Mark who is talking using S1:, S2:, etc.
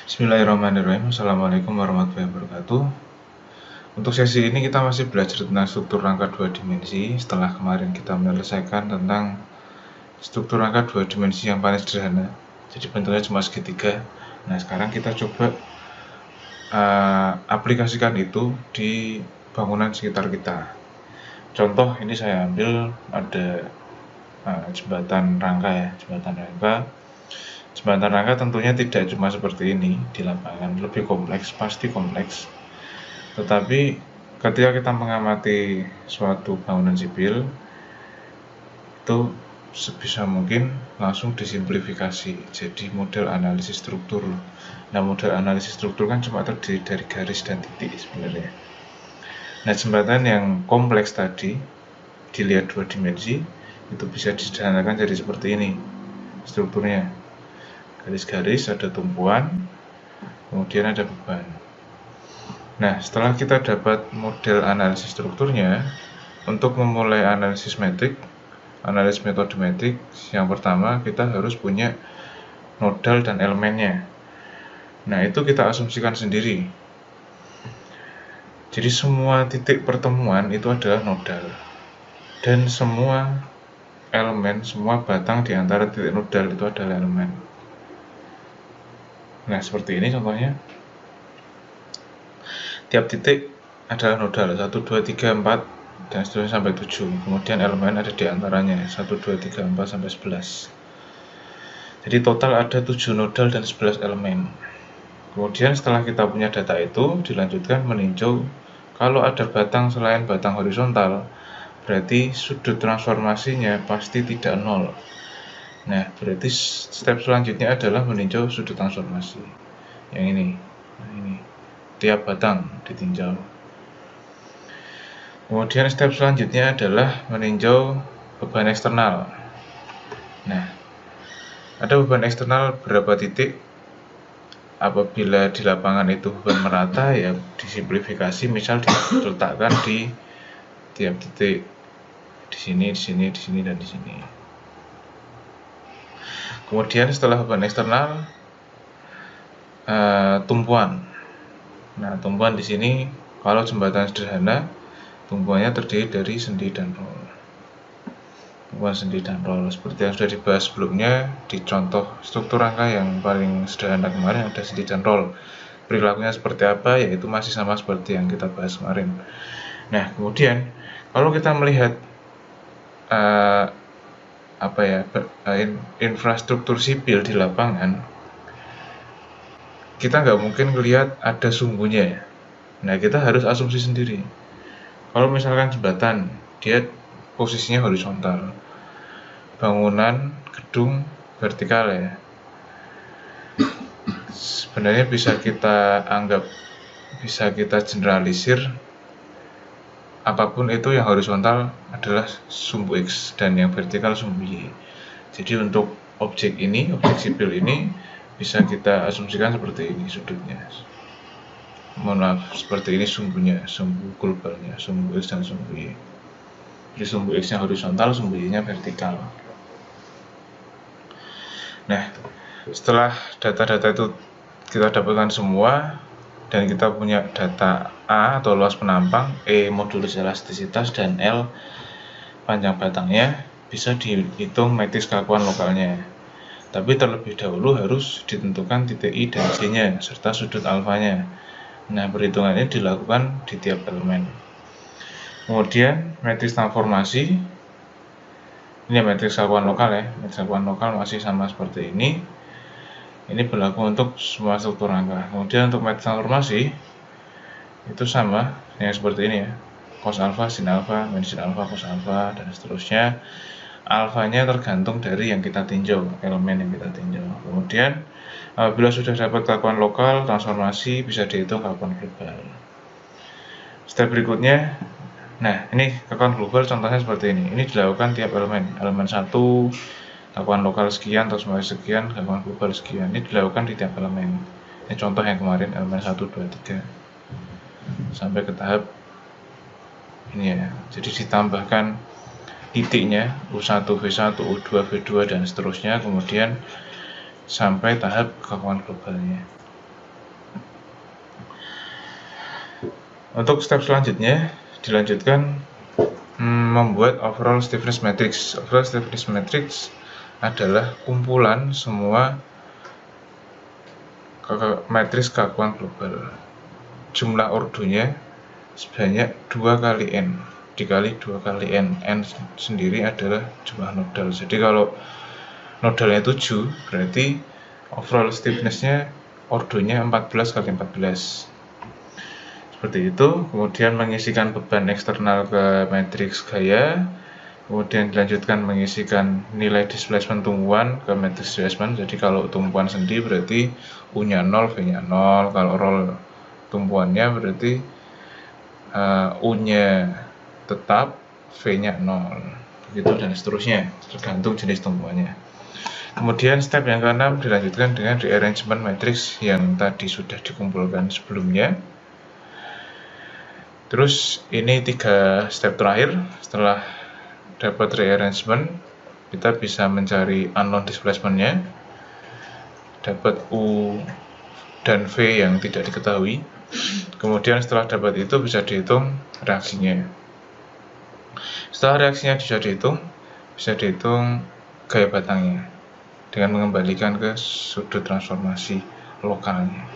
S1: Bismillahirrahmanirrahim. Assalamualaikum warahmatullahi wabarakatuh. Untuk sesi ini kita masih belajar tentang struktur rangka dua dimensi. Setelah kemarin kita menyelesaikan tentang struktur rangka dua dimensi yang paling sederhana, jadi bentuknya cuma segitiga. Nah, sekarang kita coba aplikasikan itu di bangunan sekitar kita. Contoh, ini saya ambil ada jembatan rangka ya, Jembatan rangka tentunya tidak cuma seperti ini di lapangan, lebih kompleks, pasti kompleks. Tetapi ketika kita mengamati suatu bangunan sipil, itu sebisa mungkin langsung disimplifikasi jadi model analisis struktur. Nah, model analisis struktur kan cuma terdiri dari garis dan titik sebenarnya. Nah, jembatan yang kompleks tadi dilihat dua dimensi itu bisa disederhanakan jadi seperti ini strukturnya. Garis-garis, ada tumpuan, kemudian ada beban. Nah, setelah kita dapat model analisis strukturnya, untuk memulai analisis metode metrik, yang pertama kita harus punya nodal dan elemennya. Nah, itu kita asumsikan sendiri. Jadi semua titik pertemuan itu adalah nodal, dan semua elemen, semua batang di antara titik nodal itu adalah elemen. Nah, seperti ini contohnya. Tiap titik adalah nodal 1, 2, 3, 4 dan seterusnya sampai 7. Kemudian elemen ada di antaranya 1, 2, 3, 4 sampai 11. Jadi total ada 7 nodal dan 11 elemen. Kemudian setelah kita punya data itu, dilanjutkan meninjau. Kalau ada batang selain batang horizontal, berarti sudut transformasinya pasti tidak 0. Nah, berarti step selanjutnya adalah meninjau sudut transformasi. Yang ini. Nah, ini. Tiap batang ditinjau. Kemudian step selanjutnya adalah meninjau beban eksternal. Nah, ada beban eksternal berapa titik. Apabila di lapangan itu beban merata, ya disimplifikasi, misal diletakkan di tiap titik, di sini, di sini, di sini, dan di sini. Kemudian setelah beban eksternal, tumpuan. Nah, tumpuan di sini kalau jembatan sederhana, tumpuannya terdiri dari sendi dan roll. Tumpuan sendi dan roll seperti yang sudah dibahas sebelumnya di contoh struktur rangka yang paling sederhana kemarin, ada sendi dan roll. Perilakunya seperti apa, yaitu masih sama seperti yang kita bahas kemarin. Nah, kemudian kalau kita melihat infrastruktur sipil di lapangan, kita nggak mungkin melihat ada sumbunya. Nah, kita harus asumsi sendiri. Kalau misalkan jembatan, dia posisinya horizontal, bangunan gedung vertikal ya. Sebenarnya bisa kita anggap, bisa kita generalisir, apapun itu yang horizontal adalah sumbu X dan yang vertikal sumbu Y. Jadi untuk objek sipil ini bisa kita asumsikan seperti ini sudutnya. Mohon maaf, seperti ini sumbunya, sumbu globalnya, sumbu X dan sumbu Y. Jadi sumbu X-nya horizontal, sumbu Y-nya vertikal. Nah, setelah data-data itu kita dapatkan semua, dan kita punya data A atau luas penampang, E modulus elastisitas, dan L panjang batangnya, bisa dihitung matriks kakuan lokalnya. Tapi terlebih dahulu harus ditentukan titik I dan J-nya serta sudut alfanya. Nah, perhitungannya dilakukan di tiap elemen. Kemudian matriks transformasi, ini matriks kakuan lokal ya. Matriks kakuan lokal masih sama seperti ini. Ini berlaku untuk semua struktur rangka. Kemudian untuk matriks transformasi itu sama yang seperti ini ya. Cos alfa, sin alfa, min sin alfa, cos alfa, dan seterusnya. Alfanya tergantung dari yang kita tinjau, elemen yang kita tinjau. Kemudian apabila sudah dapat kakuan lokal, transformasi bisa dihitung kakuan global. Step berikutnya, nah ini kakuan global contohnya seperti ini. Ini dilakukan tiap elemen. Elemen 1 kakuan lokal sekian, transformasi sekian, kakuan global sekian. Ini dilakukan di tiap elemen. Ini contoh yang kemarin, elemen 1, 2, 3 sampai ke tahap ini ya. Jadi ditambahkan titiknya U1, V1, U2, V2 dan seterusnya, kemudian sampai tahap kakuan globalnya. Untuk step selanjutnya dilanjutkan membuat overall stiffness matrix. Overall stiffness matrix adalah kumpulan semua matriks kakuan global. Jumlah ordonya sebanyak 2 kali N dikali 2 kali N. N sendiri adalah jumlah nodal. Jadi kalau nodalnya 7, berarti overall stiffness-nya ordonya 14 kali 14. Seperti itu. Kemudian mengisikan beban eksternal ke matriks gaya. Kemudian dilanjutkan mengisikan nilai displacement tumpuan ke matriks displacement. Jadi kalau tumpuan sendi berarti U-nya 0, V-nya 0. Kalau roll tumpuannya berarti U-nya tetap, V-nya 0. Begitu dan seterusnya, tergantung jenis tumpuannya. Kemudian step yang ke-6 dilanjutkan dengan rearrangement matrix yang tadi sudah dikumpulkan sebelumnya. Terus ini 3 step terakhir. Setelah dapat rearrangement, kita bisa mencari unknown displacement-nya, dapat U dan V yang tidak diketahui. Kemudian setelah dapat itu bisa dihitung reaksinya. Setelah reaksinya bisa dihitung gaya batangnya dengan mengembalikan ke sudut transformasi lokalnya.